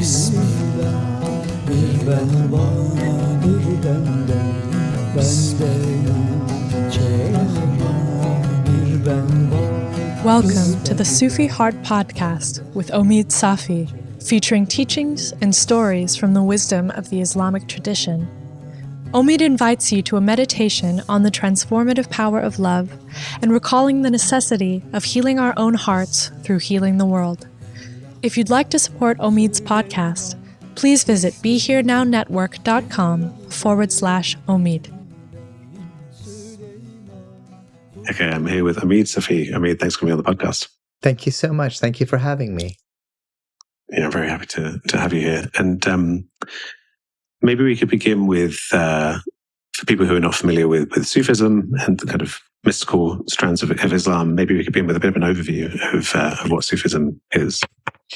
Bismillah, bir ben bana bir benden, bir ben bana. Welcome to the Sufi Heart podcast with Omid Safi, featuring teachings and stories from the wisdom of the Islamic tradition. Omid invites you to a meditation on the transformative power of love and recalling the necessity of healing our own hearts through healing the world. If you'd like to support Omid's podcast, please visit BeHereNowNetwork.com/Omid. Okay, I'm here with Omid Safi. Omid, thanks for being on the podcast. Thank you so much. Thank you for having me. Yeah, I'm very happy to have you here. And maybe we could begin with, for people who are not familiar with Sufism and the kind of mystical strands of Islam, maybe we could begin with a bit of an overview of what Sufism is.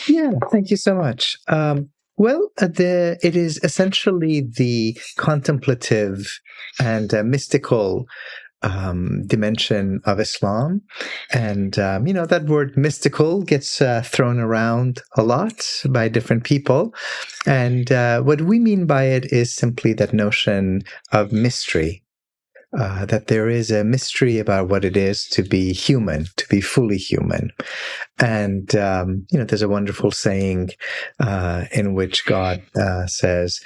Yeah, thank you so much. It is essentially the contemplative and mystical dimension of Islam. And, that word mystical gets thrown around a lot by different people. And what we mean by it is simply that notion of mystery, that there is a mystery about what it is to be human, to be fully human. And, there's a wonderful saying in which God says,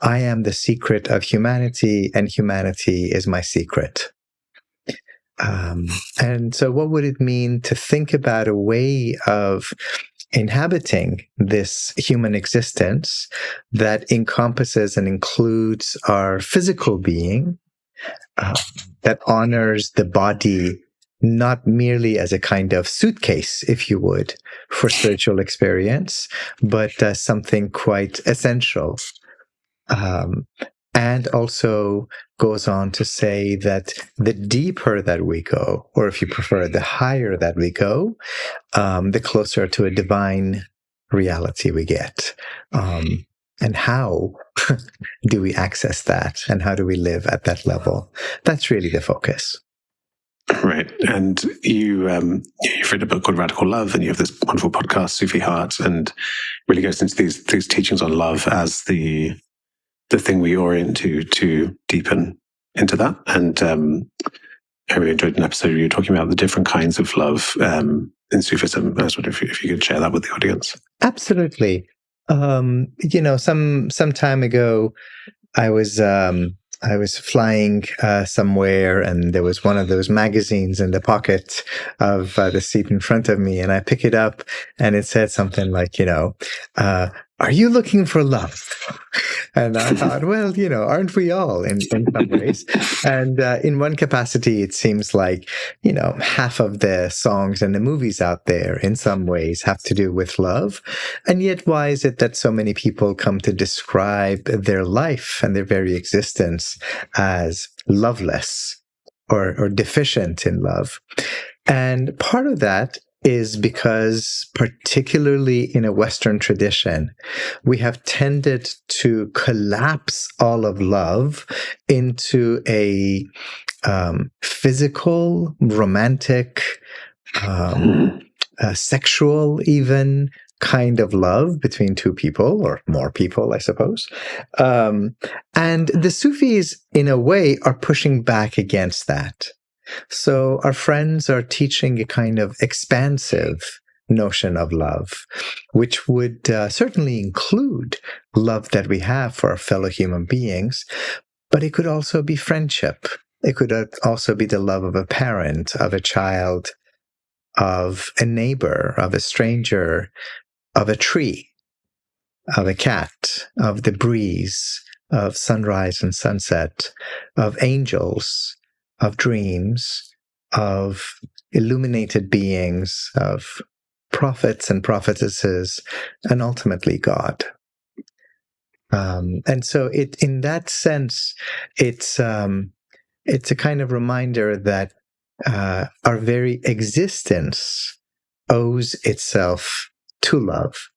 I am the secret of humanity, and humanity is my secret. And so what would it mean to think about a way of inhabiting this human existence that encompasses and includes our physical being, that honors the body not merely as a kind of suitcase, if you would, for spiritual experience, but something quite essential. And also goes on to say that the deeper that we go, or if you prefer, the higher that we go, the closer to a divine reality we get. And how do we access that? And how do we live at that level? That's really the focus. Right. And you've written a book called Radical Love, and you have this wonderful podcast, Sufi Heart, and really goes into these teachings on love as the thing we orient to deepen into that. And I really enjoyed an episode where you were talking about the different kinds of love in Sufism. I was wondering if you could share that with the audience. Absolutely. Some time ago, I was flying somewhere, and there was one of those magazines in the pocket of the seat in front of me, and I pick it up, and it said something like, are you looking for love? And I thought, well, aren't we all in some ways? And in one capacity, it seems like, half of the songs and the movies out there in some ways have to do with love. And yet, why is it that so many people come to describe their life and their very existence as loveless or deficient in love? And part of that is because, particularly in a Western tradition, we have tended to collapse all of love into a physical, romantic, sexual even kind of love between two people, or more people, I suppose. And the Sufis, in a way, are pushing back against that. So our friends are teaching a kind of expansive notion of love, which would certainly include love that we have for our fellow human beings, but it could also be friendship. It could also be the love of a parent, of a child, of a neighbor, of a stranger, of a tree, of a cat, of the breeze, of sunrise and sunset, of angels, of dreams, of illuminated beings, of prophets and prophetesses, and ultimately God. And so in that sense, it's a kind of reminder that our very existence owes itself to love.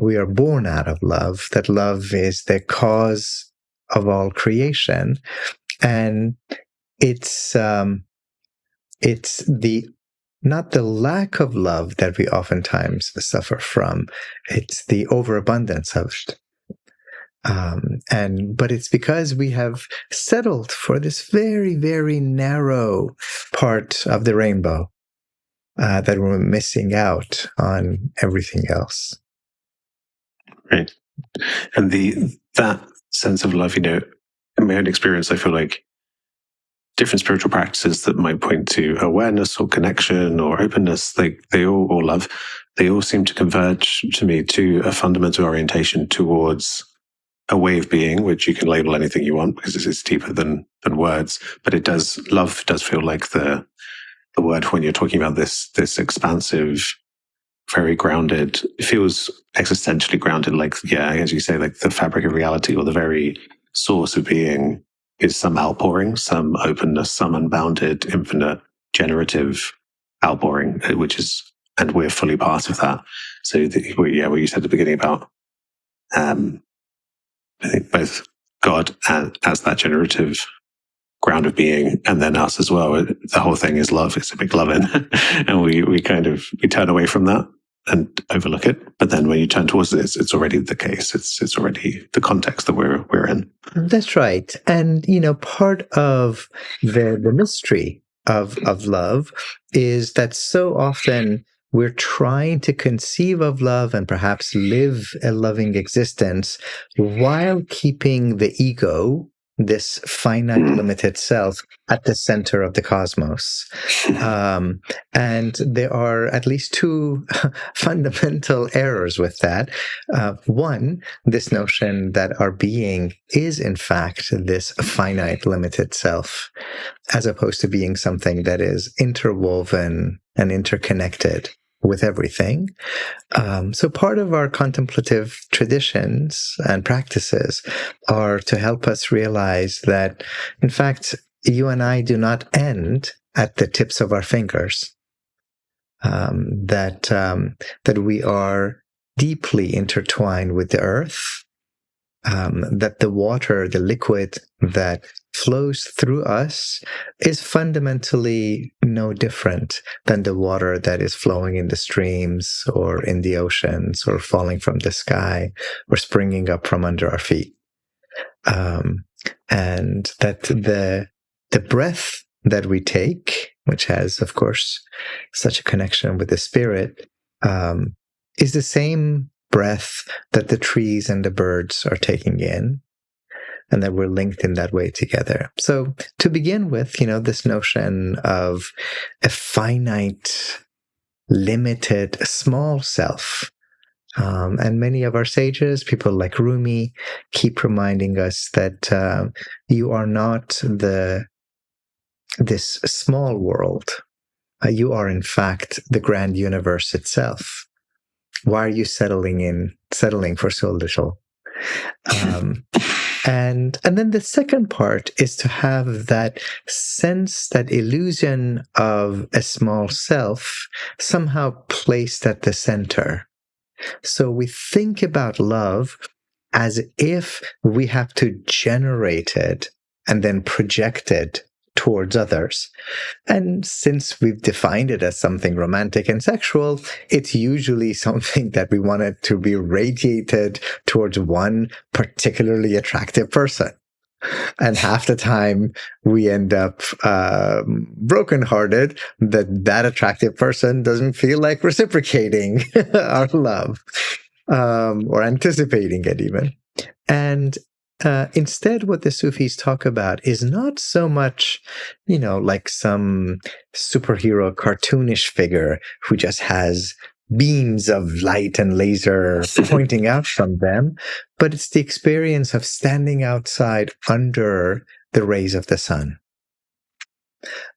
We are born out of love, that love is the cause of all creation. And it's the not the lack of love that we oftentimes suffer from. It's the overabundance of it. But it's because we have settled for this very, very narrow part of the rainbow that we're missing out on everything else. Right. And that sense of love, in my own experience, I feel like different spiritual practices that might point to awareness or connection or openness, they all, or love, they all seem to converge to me to a fundamental orientation towards a way of being, which you can label anything you want because it's deeper than words. But love does feel like the word when you're talking about this expansive, very grounded, it feels existentially grounded, like, yeah, as you say, like the fabric of reality or the very source of being is some outpouring, some openness, some unbounded, infinite, generative outpouring, and we're fully part of that. So, what you said at the beginning about, I think both God as that generative ground of being, and then us as well. The whole thing is love. It's a big love in, and we turn away from that and overlook it. But then when you turn towards it, it's already the case. It's already the context that we're in. That's right. And part of the mystery of love is that so often we're trying to conceive of love and perhaps live a loving existence while keeping the ego, this finite, limited self, at the center of the cosmos. And there are at least two fundamental errors with that. One, this notion that our being is, in fact, this finite, limited self, as opposed to being something that is interwoven and interconnected with everything. So part of our contemplative traditions and practices are to help us realize that, in fact, you and I do not end at the tips of our fingers, that we are deeply intertwined with the earth, that the water, the liquid that flows through us is fundamentally no different than the water that is flowing in the streams or in the oceans or falling from the sky or springing up from under our feet. And that the breath that we take, which has, of course, such a connection with the spirit, is the same breath that the trees and the birds are taking in, and that we're linked in that way together. So to begin with, this notion of a finite, limited, small self. And many of our sages, people like Rumi, keep reminding us that you are not this small world. You are, in fact, the grand universe itself. Why are you settling for so little? And then the second part is to have that sense, that illusion of a small self somehow placed at the center. So we think about love as if we have to generate it and then project it towards others. And since we've defined it as something romantic and sexual, it's usually something that we want it to be radiated towards one particularly attractive person. And half the time we end up brokenhearted that attractive person doesn't feel like reciprocating our love, or anticipating it even. And instead, what the Sufis talk about is not so much, like some superhero cartoonish figure who just has beams of light and laser pointing out from them, but it's the experience of standing outside under the rays of the sun.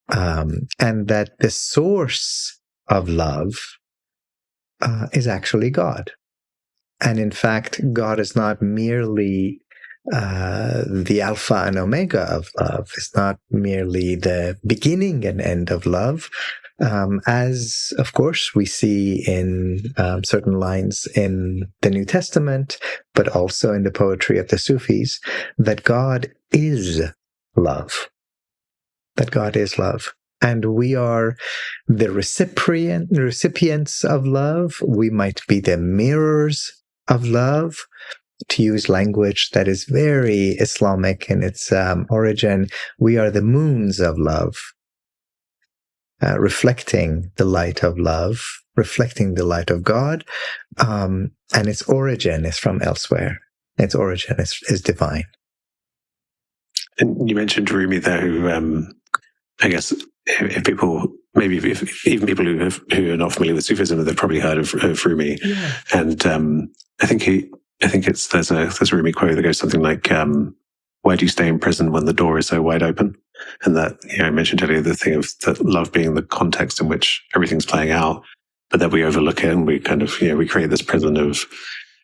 And that the source of love is actually God. And in fact, God is not merely the alpha and omega of love. It's not merely the beginning and end of love, as, of course, we see in certain lines in the New Testament, but also in the poetry of the Sufis, that God is love. That God is love. And we are the recipients of love. We might be the mirrors of love, to use language that is very Islamic in its origin. We are the moons of love, reflecting the light of love, reflecting the light of God. And its origin is from elsewhere. Its origin is divine. And you mentioned Rumi there, who I guess if people, maybe if even people who are not familiar with Sufism, they've probably heard of Rumi. Yeah. And I think there's a Rumi quote that goes something like, "Why do you stay in prison when the door is so wide open?" And that, I mentioned earlier the thing of that love being the context in which everything's playing out, but that we overlook it and we kind of we create this prison of,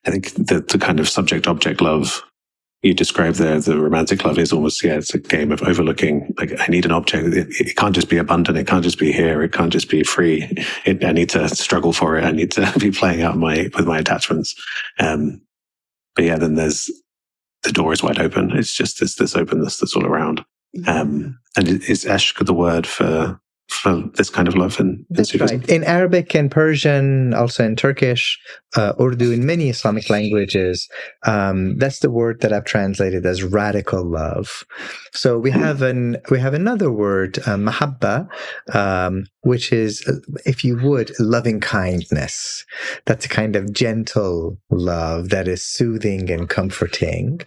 I think the kind of subject-object love you describe there, the romantic love is almost, it's a game of overlooking, like, I need an object. It can't just be abundant. It can't just be here. It can't just be free. I need to struggle for it. I need to be playing out with my attachments. But then there's, the door is wide open. It's just this openness that's all around. And is ishq the word for this kind of love in Sufism? Right. In Arabic and Persian, also in Turkish, Urdu, in many Islamic languages, that's the word that I've translated as radical love. So we have another word, mahabba, which is, if you would, loving kindness. That's a kind of gentle love that is soothing and comforting.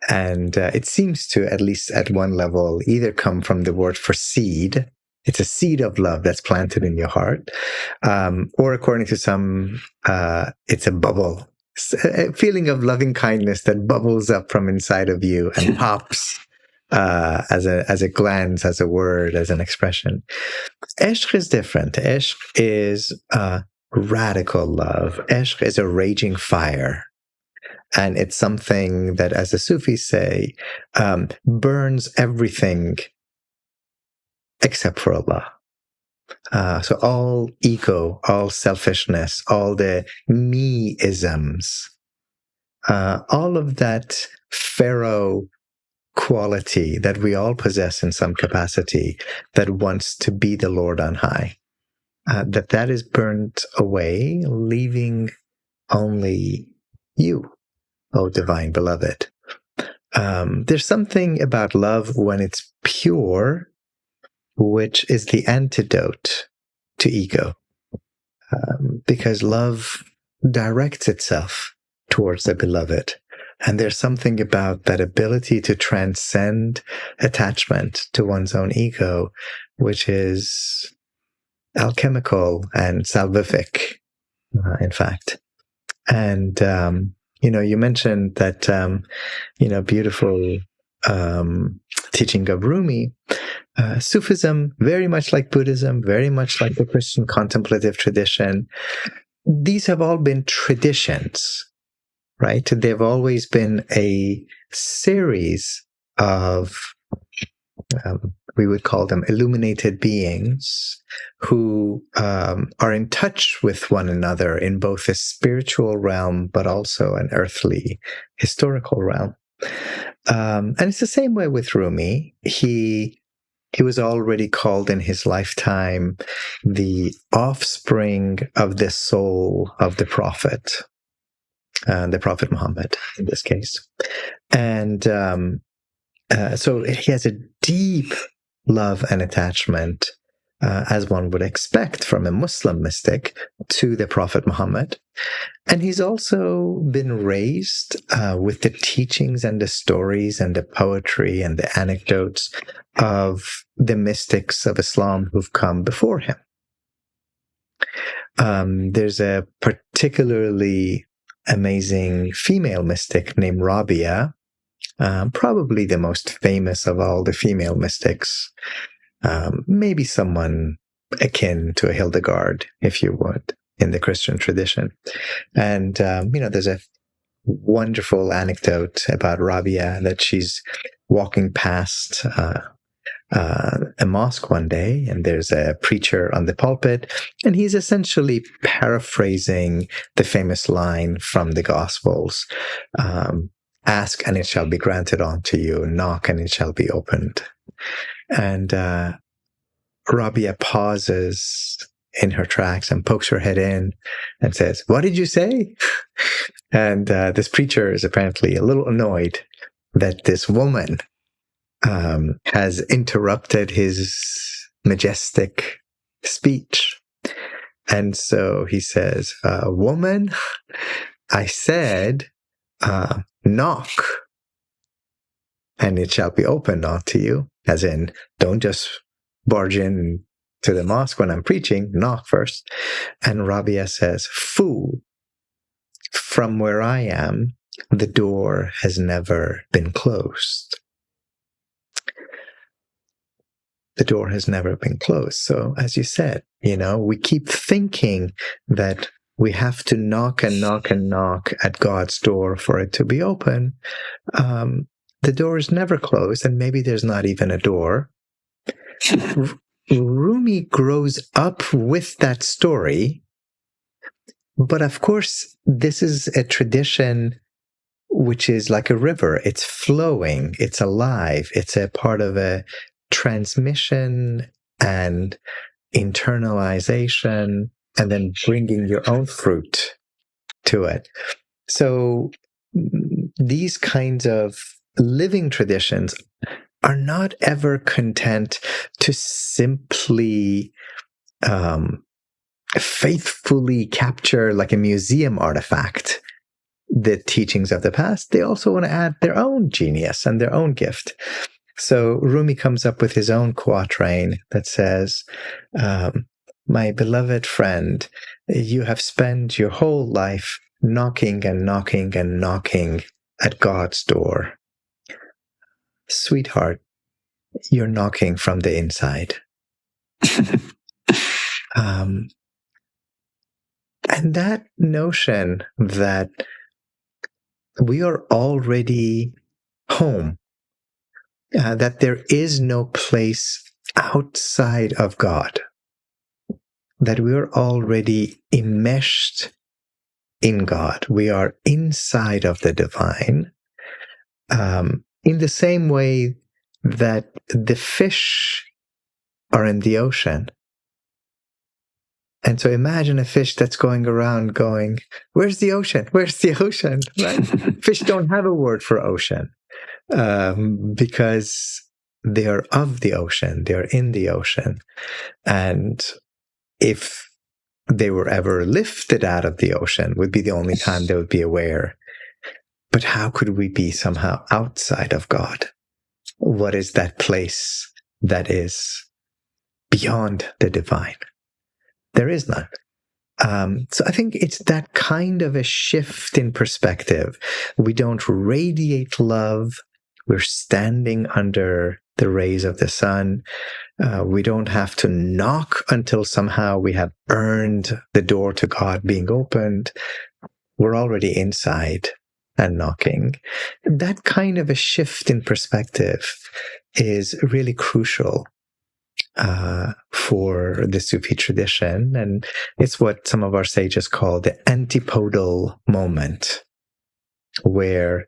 And it seems to, at least at one level, either come from the word for seed. It's a seed of love that's planted in your heart. Or according to some, it's a bubble. A feeling of loving kindness that bubbles up from inside of you and pops as a glance, as a word, as an expression. Ishq is different. Ishq is radical love. Ishq is a raging fire. And it's something that, as the Sufis say, burns everything except for Allah. So all ego, all selfishness, all the me-isms, all of that pharaoh quality that we all possess in some capacity that wants to be the Lord on high, that is burnt away, leaving only you, oh divine beloved. There's something about love when it's pure, which is the antidote to ego. Because love directs itself towards the beloved. And there's something about that ability to transcend attachment to one's own ego, which is alchemical and salvific, in fact. And, you mentioned that, beautiful teaching of Rumi. Sufism, very much like Buddhism, very much like the Christian contemplative tradition, these have all been traditions, right? They've always been a series of, we would call them illuminated beings who are in touch with one another in both a spiritual realm, but also an earthly, historical realm. And it's the same way with Rumi. He was already called in his lifetime the offspring of the soul of the Prophet Muhammad in this case. And so he has a deep love and attachment, as one would expect from a Muslim mystic, to the Prophet Muhammad. And he's also been raised with the teachings and the stories and the poetry and the anecdotes of the mystics of Islam who've come before him. There's a particularly amazing female mystic named Rabia, probably the most famous of all the female mystics. Maybe someone akin to a Hildegard, if you would, in the Christian tradition. And, there's a wonderful anecdote about Rabia that she's walking past a mosque one day, and there's a preacher on the pulpit, and he's essentially paraphrasing the famous line from the Gospels. Ask and it shall be granted unto you, knock and it shall be opened. And Rabia pauses in her tracks and pokes her head in and says, "What did you say?" And this preacher is apparently a little annoyed that this woman has interrupted his majestic speech. And so he says, "Woman, I said, knock, and it shall be opened unto you." As in, don't just barge in to the mosque when I'm preaching, knock first. And Rabia says, "Fool, from where I am, the door has never been closed." The door has never been closed. So, as you said, we keep thinking that we have to knock and knock and knock at God's door for it to be open. The door is never closed, and maybe there's not even a door. Rumi grows up with that story. But of course, this is a tradition which is like a river. It's flowing, it's alive, it's a part of a transmission and internalization, and then bringing your own fruit to it. So these kinds of living traditions are not ever content to simply faithfully capture, like a museum artifact, the teachings of the past. They also want to add their own genius and their own gift. So Rumi comes up with his own quatrain that says, "My beloved friend, you have spent your whole life knocking and knocking and knocking at God's door. Sweetheart, you're knocking from the inside." And that notion that we are already home, that there is no place outside of God, that we are already enmeshed in God. We are inside of the divine, in the same way that the fish are in the ocean. And so imagine a fish that's going around going, "Where's the ocean? Where's the ocean?" Right? Fish don't have a word for ocean because they are of the ocean. They are in the ocean. And if they were ever lifted out of the ocean, would be the only time they would be aware. But how could we be somehow outside of God? What is that place that is beyond the divine? There is none. So I think it's that kind of a shift in perspective. We don't radiate love. We're standing under the rays of the sun. We don't have to knock until somehow we have earned the door to God being opened. We're already inside and knocking. That kind of a shift in perspective is really crucial for the Sufi tradition. And it's what some of our sages call the antipodal moment, where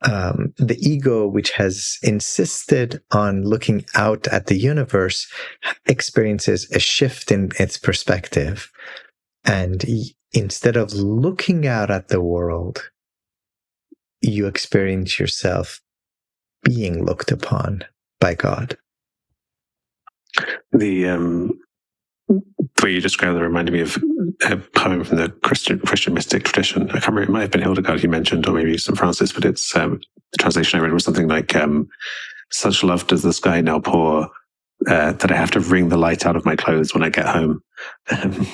the ego, which has insisted on looking out at the universe, experiences a shift in its perspective. And instead of looking out at the world, you experience yourself being looked upon by God. The way you described that reminded me of a poem from the Christian mystic tradition. I can't remember, it might have been Hildegard you mentioned, or maybe St. Francis, but it's the translation I read was something like, "Such love does the sky now pour, that I have to wring the light out of my clothes when I get home,"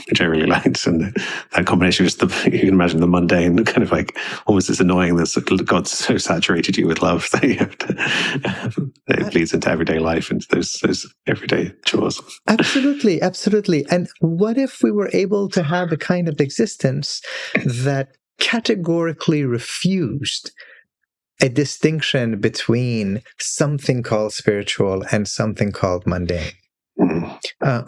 which I really liked. And that combination was you can imagine the mundane, kind of like almost as annoying that God's so saturated you with love that you have to, it bleeds into everyday life, into those everyday chores. Absolutely, absolutely. And what if we were able to have a kind of existence that categorically refused a distinction between something called spiritual and something called mundane?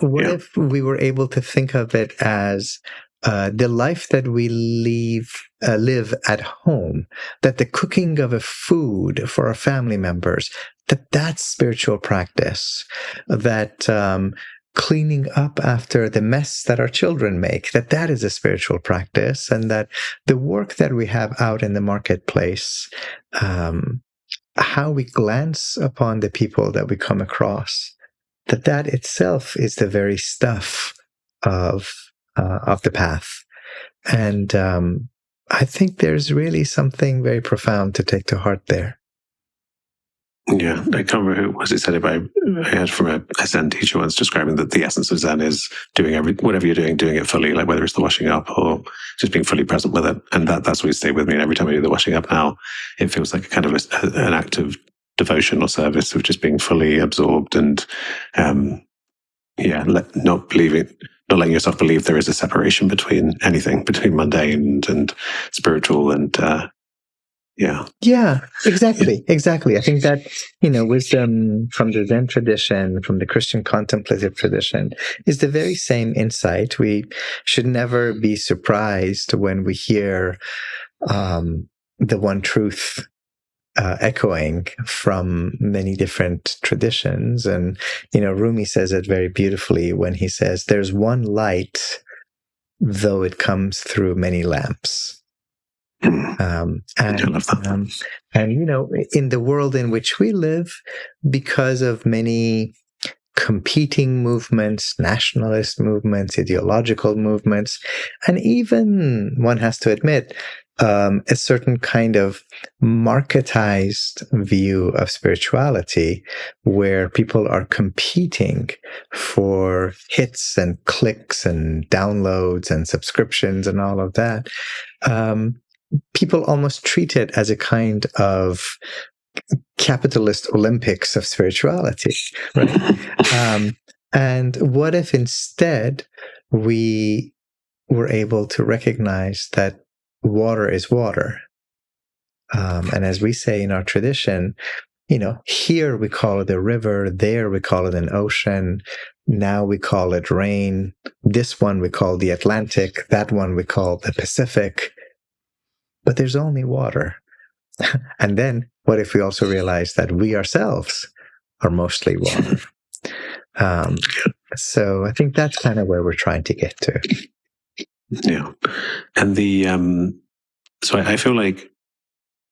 What if we were able to think of it as the life that we live at home, that the cooking of a food for our family members, that's spiritual practice, that cleaning up after the mess that our children make, that is a spiritual practice, and that the work that we have out in the marketplace, how we glance upon the people that we come across, that itself is the very stuff of the path. And I think there's really something very profound to take to heart there. Yeah, I can't remember who was it said it, but I heard from a Zen teacher once describing that the essence of Zen is doing whatever you're doing it fully, like whether it's the washing up or just being fully present with it. And that's what stayed with me. And every time I do the washing up now, it feels like a kind of an act of devotion or service of just being fully absorbed and, not letting yourself believe there is a separation between anything, between mundane and spiritual and, Yeah, exactly. I think that, wisdom from the Zen tradition, from the Christian contemplative tradition, is the very same insight. We should never be surprised when we hear the one truth echoing from many different traditions. And, Rumi says it very beautifully when he says, there's one light, though it comes through many lamps. And in the world in which we live, because of many competing movements, nationalist movements, ideological movements, and even, one has to admit, a certain kind of marketized view of spirituality, where people are competing for hits and clicks and downloads and subscriptions and all of that, people almost treat it as a kind of capitalist Olympics of spirituality, right? And what if instead we were able to recognize that water is water? And as we say in our tradition, here we call it a river, there we call it an ocean, now we call it rain, this one we call the Atlantic, that one we call the Pacific. But there's only water. And then what if we also realize that we ourselves are mostly water? So I think that's kind of where we're trying to get to. Yeah. And so I feel like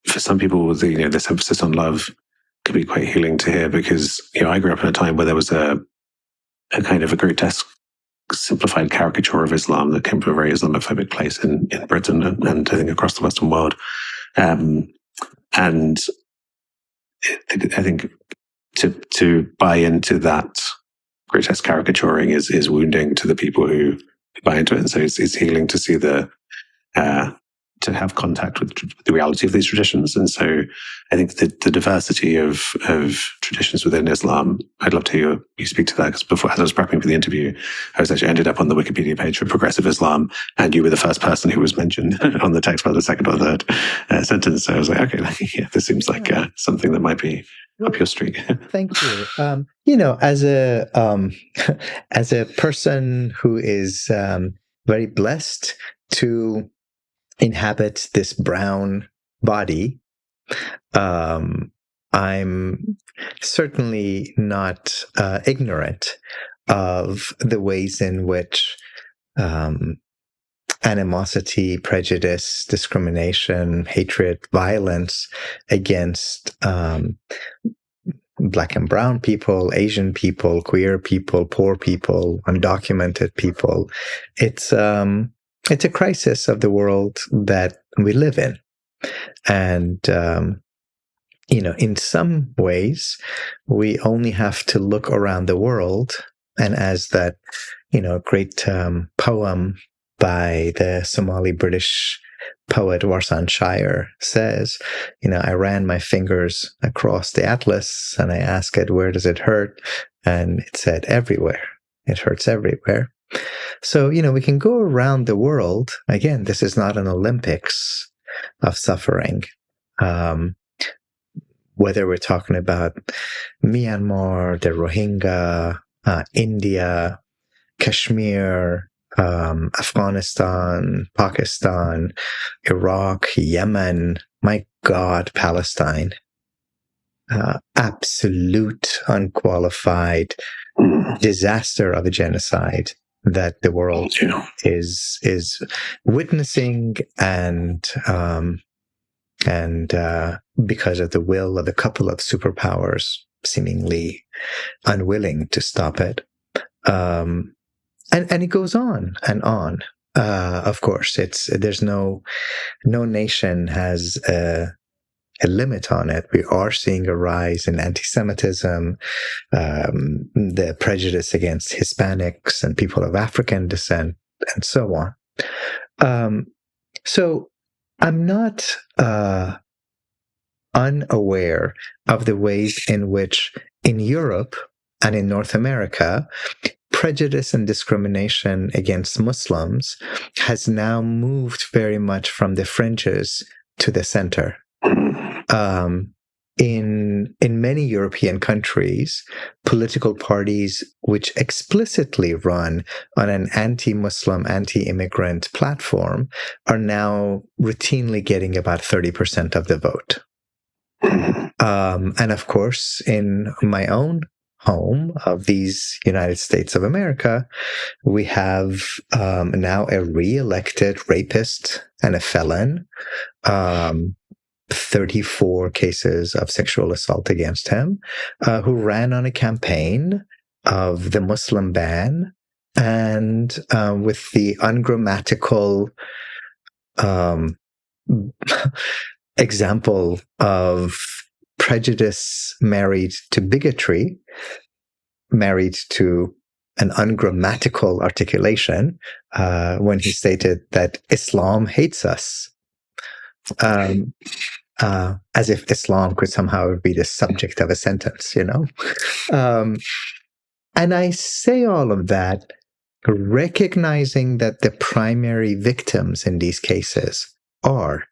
for some people, this emphasis on love could be quite healing to hear, because, I grew up in a time where there was a kind of a grotesque, simplified caricature of Islam that came from a very Islamophobic place in Britain and I think across the Western world. And I think to buy into that grotesque caricaturing is wounding to the people who buy into it. And so it's healing to see to have contact with the reality of these traditions. And so I think the diversity of traditions within Islam, I'd love to hear you speak to that, because before, as I was prepping for the interview, I was actually ended up on the Wikipedia page for progressive Islam, and you were the first person who was mentioned on the text by the second or third sentence. So I was like, okay, this seems like something that might be up your street. Thank you. As a person who is very blessed to inhabit this brown body, I'm certainly not ignorant of the ways in which animosity, prejudice, discrimination, hatred, violence against Black and brown people, Asian people, queer people, poor people, undocumented people. It's a crisis of the world that we live in. And, in some ways, we only have to look around the world. And as that, great poem by the Somali British poet Warsan Shire says, I ran my fingers across the atlas and I asked it, where does it hurt? And it said, everywhere. It hurts everywhere. So, we can go around the world. Again, this is not an Olympics of suffering. Whether we're talking about Myanmar, the Rohingya, India, Kashmir, Afghanistan, Pakistan, Iraq, Yemen, my God, Palestine. Absolute, unqualified disaster of a genocide that the world is witnessing, and because of the will of a couple of superpowers seemingly unwilling to stop it. And it goes on and on. Of course, there's no nation has a limit on it. We are seeing a rise in anti-Semitism, the prejudice against Hispanics and people of African descent, and so on. So I'm not unaware of the ways in which in Europe and in North America, prejudice and discrimination against Muslims has now moved very much from the fringes to the center. In many European countries, political parties which explicitly run on an anti-Muslim, anti-immigrant platform are now routinely getting about 30% of the vote. And of course, in my own home of these United States of America, we have now a re-elected rapist and a felon, 34 cases of sexual assault against him, who ran on a campaign of the Muslim ban, and with the ungrammatical example of prejudice married to bigotry, married to an ungrammatical articulation, when he stated that Islam hates us. As if Islam could somehow be the subject of a sentence, and I say all of that recognizing that the primary victims in these cases are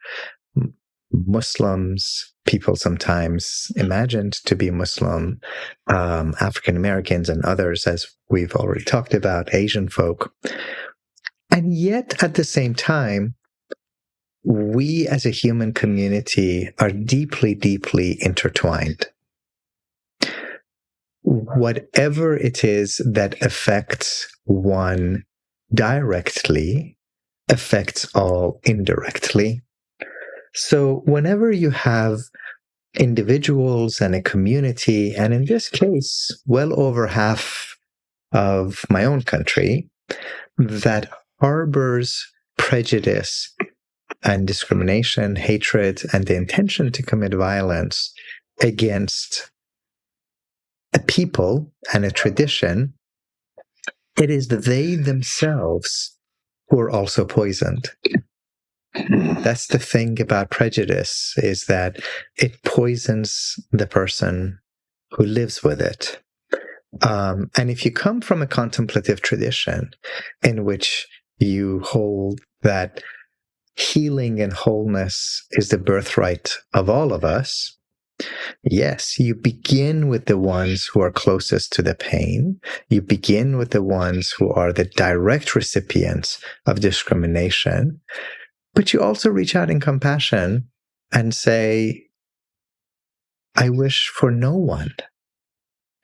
Muslims, people sometimes imagined to be Muslim, African Americans and others, as we've already talked about, Asian folk. And yet, at the same time, we as a human community are deeply, deeply intertwined. Whatever it is that affects one directly affects all indirectly. So whenever you have individuals and a community, and in this case, well over half of my own country, that harbors prejudice and discrimination, hatred, and the intention to commit violence against a people and a tradition, it is they themselves who are also poisoned. That's the thing about prejudice, is that it poisons the person who lives with it. And if you come from a contemplative tradition in which you hold that healing and wholeness is the birthright of all of us, yes, you begin with the ones who are closest to the pain. You begin with the ones who are the direct recipients of discrimination. But you also reach out in compassion and say, I wish for no one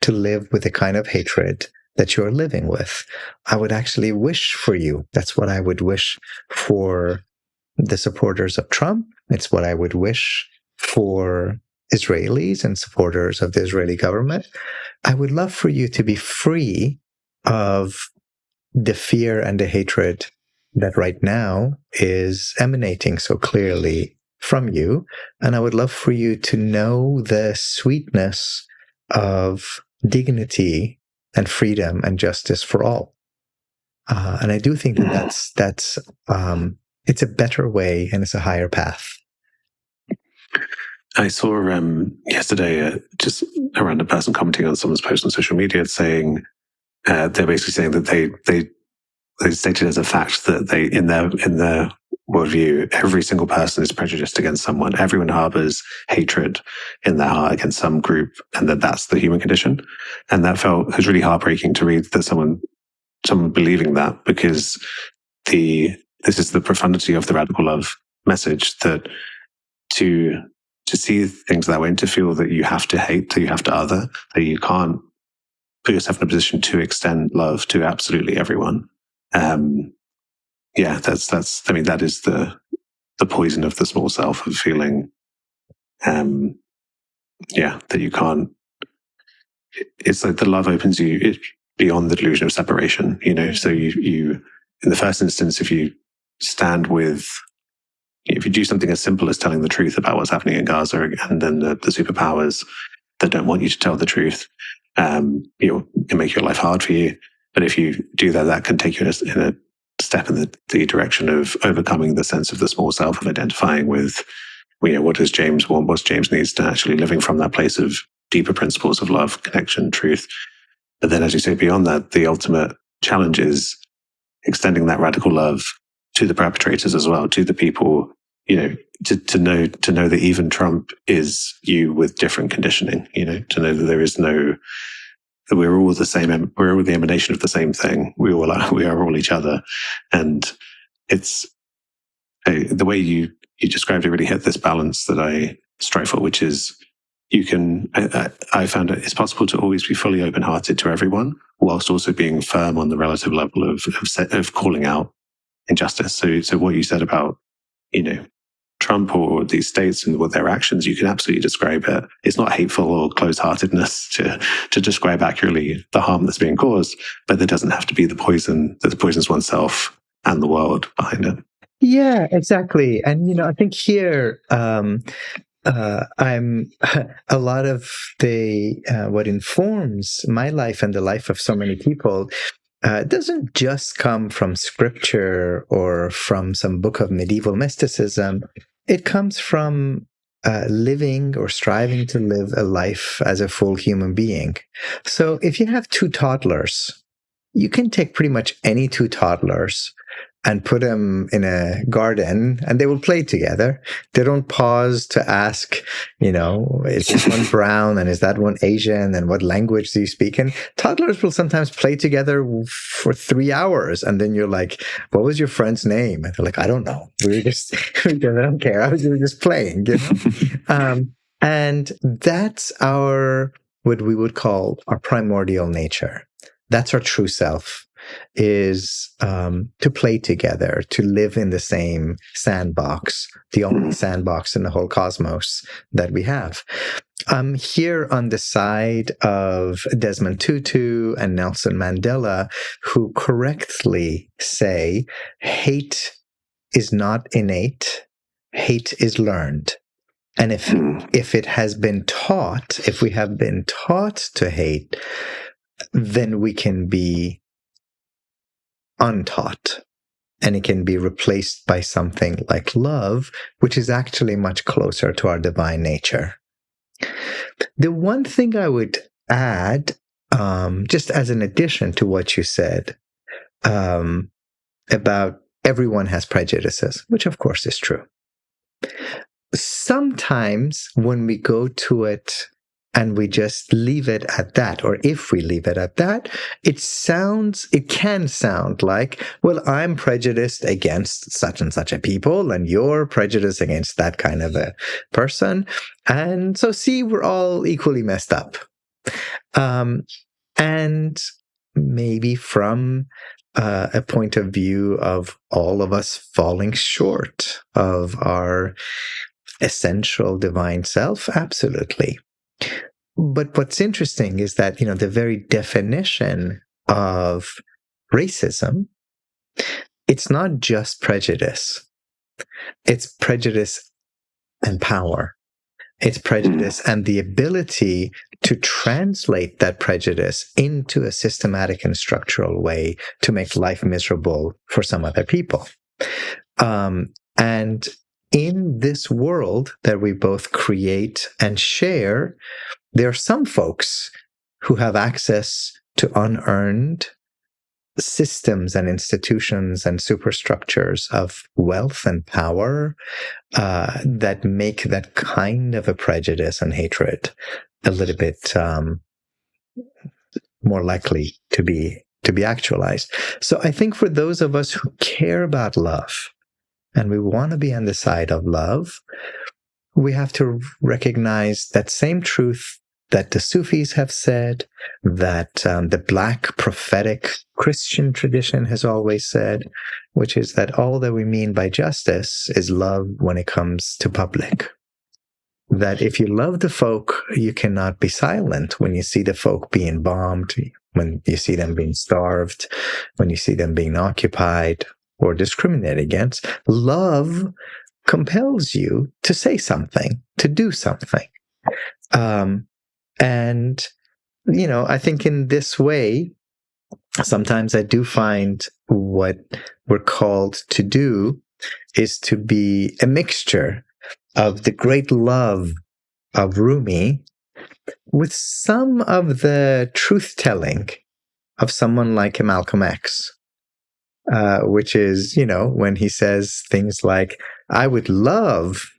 to live with the kind of hatred that you're living with. I would actually wish for you. That's what I would wish for the supporters of Trump. It's what I would wish for Israelis and supporters of the Israeli government. I would love for you to be free of the fear and the hatred that right now is emanating so clearly from you. And I would love for you to know the sweetness of dignity and freedom and justice for all. And I do think that that's it's a better way and it's a higher path. I saw yesterday just a random person commenting on someone's post on social media saying they're basically saying that they stated as a fact that they in their worldview, every single person is prejudiced against someone. Everyone harbors hatred in their heart against some group, and that's the human condition. And it was really heartbreaking to read that someone believing that, because this is the profundity of the radical love message, that to see things that way and to feel that you have to hate, that you have to other, that you can't put yourself in a position to extend love to absolutely everyone. That's. I mean, that is the poison of the small self, of feeling, that you can't. It's like the love opens you beyond the delusion of separation. So you in the first instance, if you do something as simple as telling the truth about what's happening in Gaza, and then the superpowers that don't want you to tell the truth, can make your life hard for you. But if you do that, that can take you in a step in the direction of overcoming the sense of the small self, of identifying with, what does James want, what James needs, to actually living from that place of deeper principles of love, connection, truth. But then, as you say, beyond that, the ultimate challenge is extending that radical love to the perpetrators as well, to the people, to know that even Trump is you with different conditioning, to know that there is no, that we're all the same, we're all the emanation of the same thing. We are all each other. And it's the way you described it really hit this balance that I strive for, which is I found it's possible to always be fully open-hearted to everyone, whilst also being firm on the relative level of calling out injustice. So what you said about, Trump or these states and what their actions, you can absolutely describe it. It's not hateful or close-heartedness to describe accurately the harm that's being caused, but there doesn't have to be the poison that poisons oneself and the world behind it. Yeah, exactly. And, I think here, I'm a lot of what informs my life and the life of so many people doesn't just come from scripture or from some book of medieval mysticism. It comes from living or striving to live a life as a full human being. So if you have two toddlers, you can take pretty much any two toddlers and put them in a garden and they will play together. They don't pause to ask, is this one brown and is that one Asian and what language do you speak? And toddlers will sometimes play together for 3 hours. And then you're like, what was your friend's name? And they're like, I don't know. We don't care. We were just playing, and that's what we would call our primordial nature. That's our true self. Is to play together, to live in the same sandbox, the only sandbox in the whole cosmos that we have. I'm here on the side of Desmond Tutu and Nelson Mandela, who correctly say hate is not innate, hate is learned. And if we have been taught to hate, then we can be untaught, and it can be replaced by something like love, which is actually much closer to our divine nature. The one thing I would add, just as an addition to what you said, about everyone has prejudices, which of course is true. Sometimes when we go to it and we just leave it at that, or if we leave it at that, it can sound like, well, I'm prejudiced against such and such a people, and you're prejudiced against that kind of a person. And so, see, we're all equally messed up. And maybe from a point of view of all of us falling short of our essential divine self, absolutely. But what's interesting is that, the very definition of racism, it's not just prejudice. It's prejudice and power. It's prejudice and the ability to translate that prejudice into a systematic and structural way to make life miserable for some other people. And in this world that we both create and share, there are some folks who have access to unearned systems and institutions and superstructures of wealth and power that make that kind of a prejudice and hatred a little bit more likely to be actualized. So I think for those of us who care about love and we want to be on the side of love, we have to recognize that same truth that the Sufis have said, that the Black prophetic Christian tradition has always said, which is that all that we mean by justice is love when it comes to public. That if you love the folk, you cannot be silent when you see the folk being bombed, when you see them being starved, when you see them being occupied or discriminated against. Love compels you to say something, to do something. And, I think in this way, sometimes I do find what we're called to do is to be a mixture of the great love of Rumi with some of the truth-telling of someone like a Malcolm X, which is, when he says things like, I would love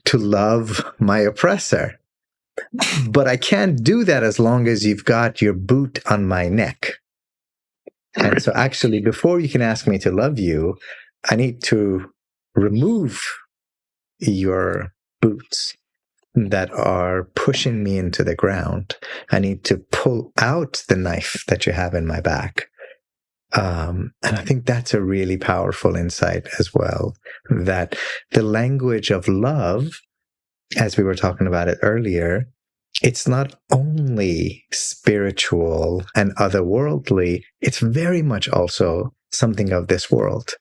to love my oppressor, but I can't do that as long as you've got your boot on my neck. And so actually, before you can ask me to love you, I need to remove your boots that are pushing me into the ground. I need to pull out the knife that you have in my back. And I think that's a really powerful insight as well, that the language of love, as we were talking about it earlier, it's not only spiritual and otherworldly, it's very much also something of this world.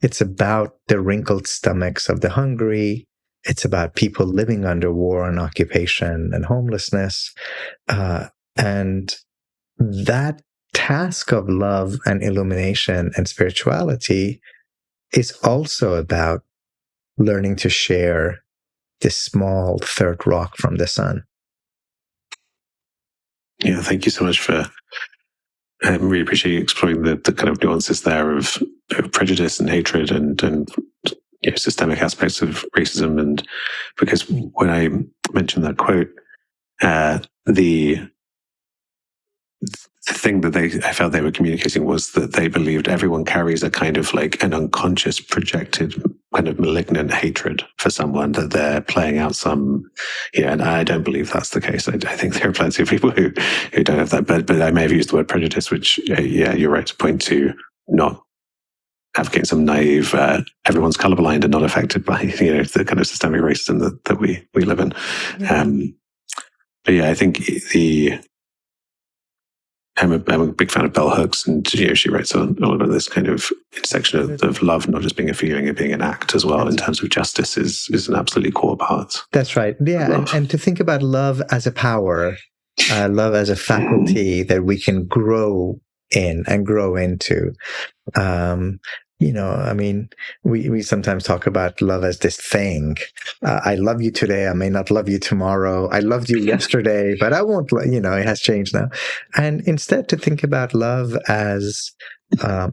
It's about the wrinkled stomachs of the hungry. It's about people living under war and occupation and homelessness. And that task of love and illumination and spirituality is also about learning to share this small third rock from the sun. Yeah, thank you so much for. I really appreciate you exploring the kind of nuances there of prejudice and hatred and systemic aspects of racism. And because when I mentioned that quote, the thing that I felt they were communicating was that they believed everyone carries a kind of like an unconscious projected kind of malignant hatred for someone, that they're playing out some, and I don't believe that's the case. I think there are plenty of people who don't have that, but I may have used the word prejudice, which, you're right to point to, not advocating some naive, everyone's colorblind and not affected by, the kind of systemic racism that we live in. Yeah. But I think I'm a big fan of bell hooks, and she writes all about this kind of intersection of love not just being a feeling, it being an act as well. In terms of justice is an absolutely core part. That's right. Yeah, and to think about love as a power, love as a faculty that we can grow in and grow into. We sometimes talk about love as this thing. I love you today. I may not love you tomorrow. I loved you yesterday, but I won't, it has changed now. And instead to think about love as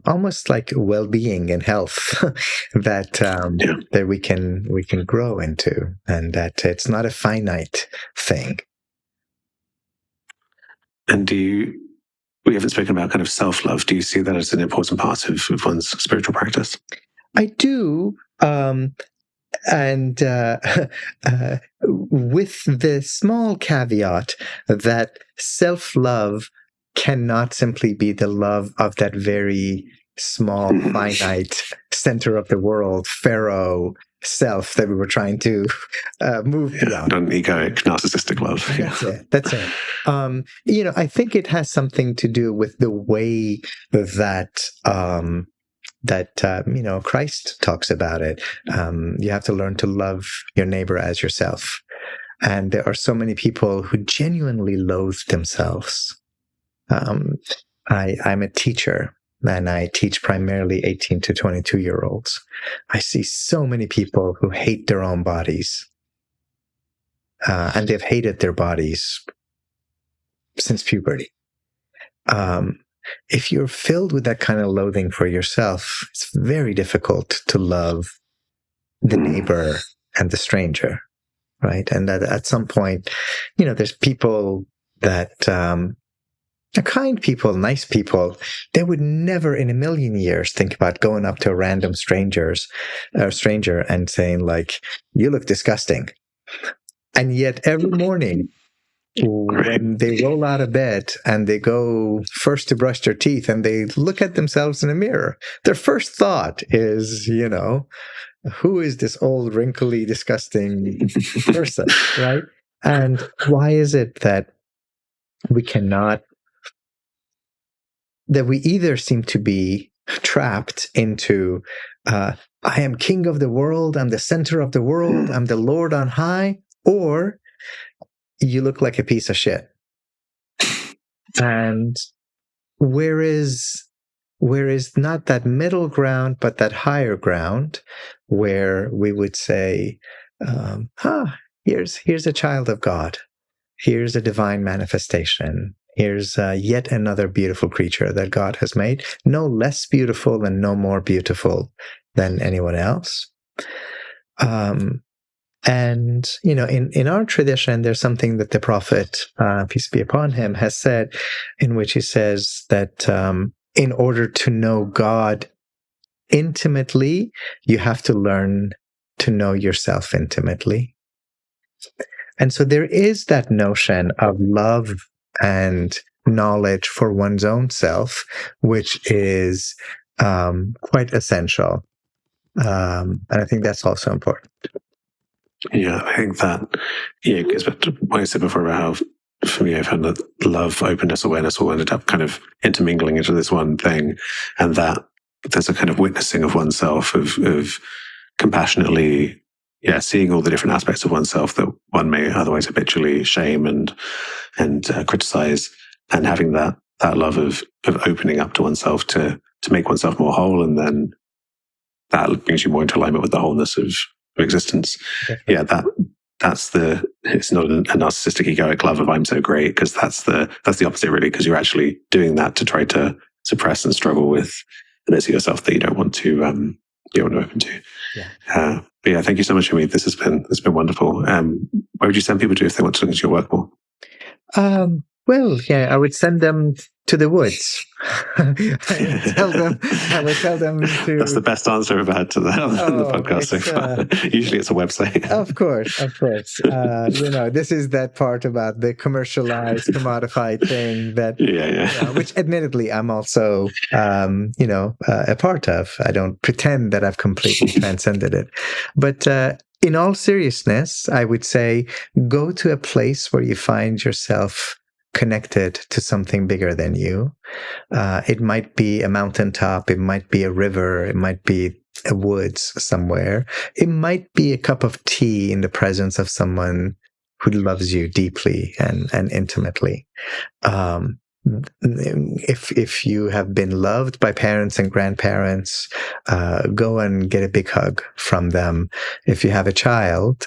almost like well-being and health that we can grow into, and that it's not a finite thing. And we haven't spoken about kind of self-love. Do you see that as an important part of one's spiritual practice? I do. And with the small caveat that self-love cannot simply be the love of that very small, finite center of the world, pharaoh self that we were trying to move beyond. Not an egoic, narcissistic love. That's it. I think it has something to do with the way that Christ talks about it. You have to learn to love your neighbor as yourself. And there are so many people who genuinely loathe themselves. I'm a teacher, and I teach primarily 18 to 22-year-olds. I see so many people who hate their own bodies. And they've hated their bodies since puberty. If you're filled with that kind of loathing for yourself, it's very difficult to love the neighbor and the stranger, right? And that at some point, there's people that are kind people, nice people. They would never in a million years think about going up to a random stranger and saying like, "You look disgusting." And yet every morning when they roll out of bed and they go first to brush their teeth and they look at themselves in a mirror, their first thought is, who is this old, wrinkly, disgusting person, right? And why is it that we either seem to be trapped into, I am king of the world, I'm the center of the world, I'm the Lord on high, or you look like a piece of shit. And where is not that middle ground, but that higher ground where we would say, here's a child of God. Here's a divine manifestation. Here's yet another beautiful creature that God has made, no less beautiful and no more beautiful than anyone else. And, in our tradition, there's something that the Prophet, peace be upon him, has said, in which he says that in order to know God intimately, you have to learn to know yourself intimately. And so there is that notion of love and knowledge for one's own self, which is quite essential. And I think that's also important. Yeah, I think that it goes back to what I said before about how, for me, I found that love, openness, awareness all ended up kind of intermingling into this one thing, and that there's a kind of witnessing of oneself, of compassionately, seeing all the different aspects of oneself that one may otherwise habitually shame and criticize, and having that love of opening up to oneself to make oneself more whole, and then that brings you more into alignment with the wholeness of existence. Definitely. Yeah, it's not a narcissistic egoic love of I'm so great, because that's the opposite, really, because you're actually doing that to try to suppress and struggle with the bits of yourself that you don't want to open to. Yeah. But yeah, thank you so much, Omid. This has been wonderful. Where would you send people to if they want to look into your work more? Well, I would send them to the woods. I would tell them to... That's the best answer I've had to that on the podcast so far. Usually it's a website. Of course. This is that part about the commercialized, commodified thing that, which admittedly I'm also, a part of. I don't pretend that I've completely transcended it. But in all seriousness, I would say go to a place where you find yourself connected to something bigger than you. It might be a mountaintop, it might be a river, it might be a woods somewhere. It might be a cup of tea in the presence of someone who loves you deeply and intimately. If you have been loved by parents and grandparents, go and get a big hug from them. If you have a child,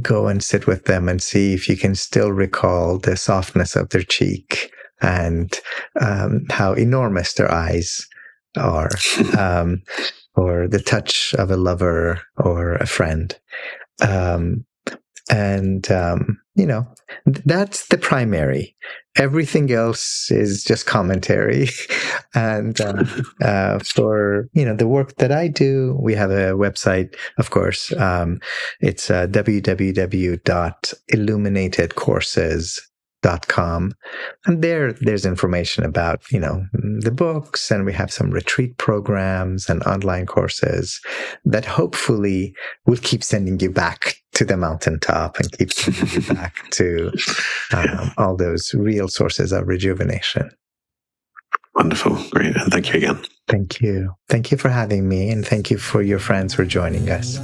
go and sit with them and see if you can still recall the softness of their cheek and how enormous their eyes are, or the touch of a lover or a friend. That's the primary. Everything else is just commentary. And for the work that I do, we have a website, of course. It's www.illuminatedcourses.com, and there's information about the books, and we have some retreat programs and online courses that hopefully will keep sending you back to the mountaintop and keep sending you back to all those real sources of rejuvenation. Wonderful. Great. And thank you again. Thank you for having me, and thank you for your friends for joining us.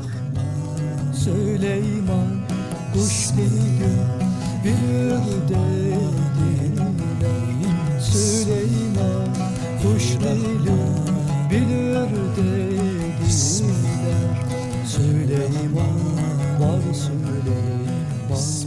Süleyman kuş değilim, bir ördeyim. Süleyman kuş değilim, bir ördeyim. Süleyman var Süleyman.